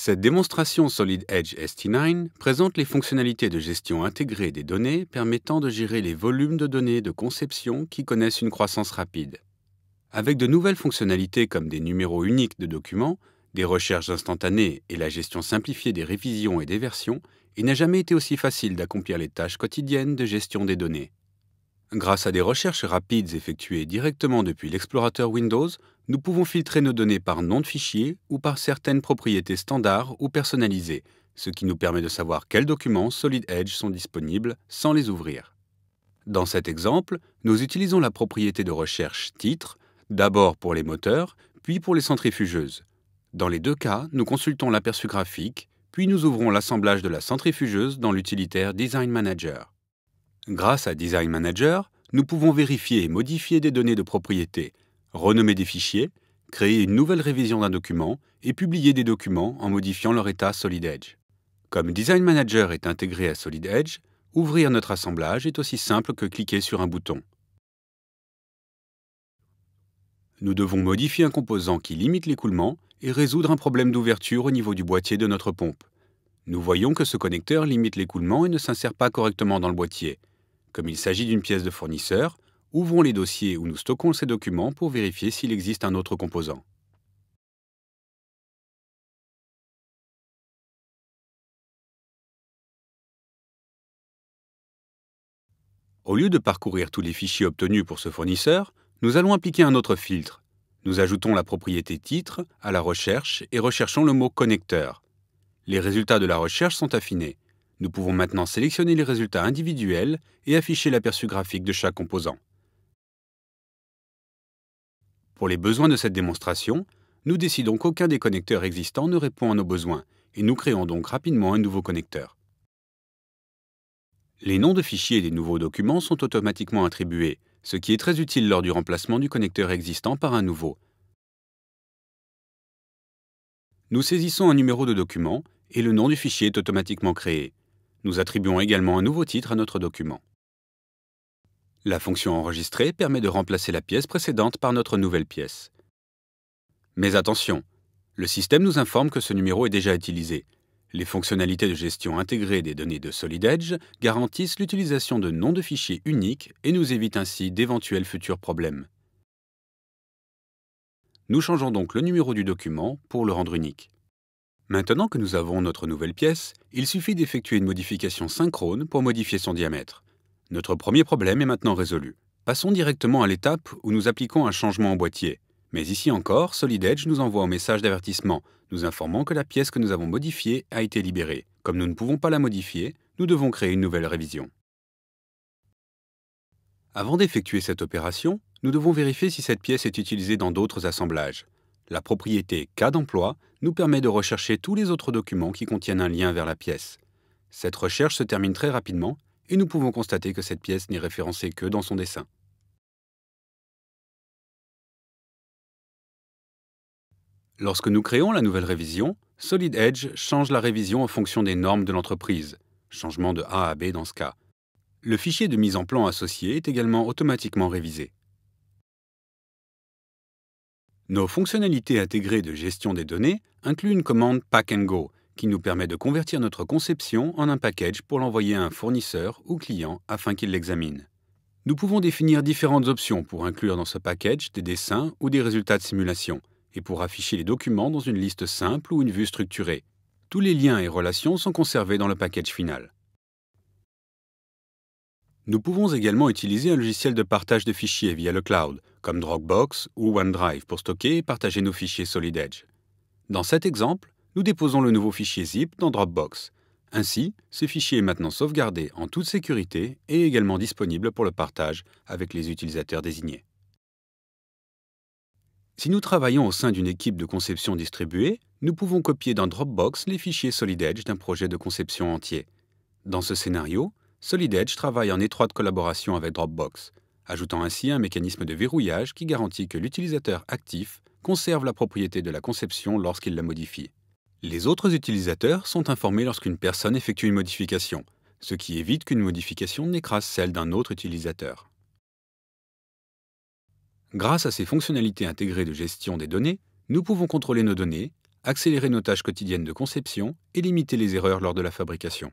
Cette démonstration Solid Edge ST9 présente les fonctionnalités de gestion intégrée des données permettant de gérer les volumes de données de conception qui connaissent une croissance rapide. Avec de nouvelles fonctionnalités comme des numéros uniques de documents, des recherches instantanées et la gestion simplifiée des révisions et des versions, il n'a jamais été aussi facile d'accomplir les tâches quotidiennes de gestion des données. Grâce à des recherches rapides effectuées directement depuis l'explorateur Windows, nous pouvons filtrer nos données par nom de fichier ou par certaines propriétés standards ou personnalisées, ce qui nous permet de savoir quels documents Solid Edge sont disponibles sans les ouvrir. Dans cet exemple, nous utilisons la propriété de recherche titre, d'abord pour les moteurs, puis pour les centrifugeuses. Dans les deux cas, nous consultons l'aperçu graphique, puis nous ouvrons l'assemblage de la centrifugeuse dans l'utilitaire Design Manager. Grâce à Design Manager, nous pouvons vérifier et modifier des données de propriété, renommer des fichiers, créer une nouvelle révision d'un document et publier des documents en modifiant leur état Solid Edge. Comme Design Manager est intégré à Solid Edge, ouvrir notre assemblage est aussi simple que cliquer sur un bouton. Nous devons modifier un composant qui limite l'écoulement et résoudre un problème d'ouverture au niveau du boîtier de notre pompe. Nous voyons que ce connecteur limite l'écoulement et ne s'insère pas correctement dans le boîtier. Comme il s'agit d'une pièce de fournisseur, ouvrons les dossiers où nous stockons ces documents pour vérifier s'il existe un autre composant. Au lieu de parcourir tous les fichiers obtenus pour ce fournisseur, nous allons appliquer un autre filtre. Nous ajoutons la propriété titre à la recherche et recherchons le mot connecteur. Les résultats de la recherche sont affinés. Nous pouvons maintenant sélectionner les résultats individuels et afficher l'aperçu graphique de chaque composant. Pour les besoins de cette démonstration, nous décidons qu'aucun des connecteurs existants ne répond à nos besoins et nous créons donc rapidement un nouveau connecteur. Les noms de fichiers des nouveaux documents sont automatiquement attribués, ce qui est très utile lors du remplacement du connecteur existant par un nouveau. Nous saisissons un numéro de document et le nom du fichier est automatiquement créé. Nous attribuons également un nouveau titre à notre document. La fonction enregistrer permet de remplacer la pièce précédente par notre nouvelle pièce. Mais attention, le système nous informe que ce numéro est déjà utilisé. Les fonctionnalités de gestion intégrée des données de Solid Edge garantissent l'utilisation de noms de fichiers uniques et nous évitent ainsi d'éventuels futurs problèmes. Nous changeons donc le numéro du document pour le rendre unique. Maintenant que nous avons notre nouvelle pièce, il suffit d'effectuer une modification synchrone pour modifier son diamètre. Notre premier problème est maintenant résolu. Passons directement à l'étape où nous appliquons un changement au boîtier. Mais ici encore, Solid Edge nous envoie un message d'avertissement, nous informant que la pièce que nous avons modifiée a été libérée. Comme nous ne pouvons pas la modifier, nous devons créer une nouvelle révision. Avant d'effectuer cette opération, nous devons vérifier si cette pièce est utilisée dans d'autres assemblages. La propriété cas d'emploi nous permet de rechercher tous les autres documents qui contiennent un lien vers la pièce. Cette recherche se termine très rapidement et nous pouvons constater que cette pièce n'est référencée que dans son dessin. Lorsque nous créons la nouvelle révision, Solid Edge change la révision en fonction des normes de l'entreprise, changement de A à B dans ce cas. Le fichier de mise en plan associé est également automatiquement révisé. Nos fonctionnalités intégrées de gestion des données incluent une commande Pack and Go qui nous permet de convertir notre conception en un package pour l'envoyer à un fournisseur ou client afin qu'il l'examine. Nous pouvons définir différentes options pour inclure dans ce package des dessins ou des résultats de simulation et pour afficher les documents dans une liste simple ou une vue structurée. Tous les liens et relations sont conservés dans le package final. Nous pouvons également utiliser un logiciel de partage de fichiers via le cloud, comme Dropbox ou OneDrive pour stocker et partager nos fichiers Solid Edge. Dans cet exemple, nous déposons le nouveau fichier zip dans Dropbox. Ainsi, ce fichier est maintenant sauvegardé en toute sécurité et également disponible pour le partage avec les utilisateurs désignés. Si nous travaillons au sein d'une équipe de conception distribuée, nous pouvons copier dans Dropbox les fichiers Solid Edge d'un projet de conception entier. Dans ce scénario, Solid Edge travaille en étroite collaboration avec Dropbox, ajoutant ainsi un mécanisme de verrouillage qui garantit que l'utilisateur actif conserve la propriété de la conception lorsqu'il la modifie. Les autres utilisateurs sont informés lorsqu'une personne effectue une modification, ce qui évite qu'une modification n'écrase celle d'un autre utilisateur. Grâce à ces fonctionnalités intégrées de gestion des données, nous pouvons contrôler nos données, accélérer nos tâches quotidiennes de conception et limiter les erreurs lors de la fabrication.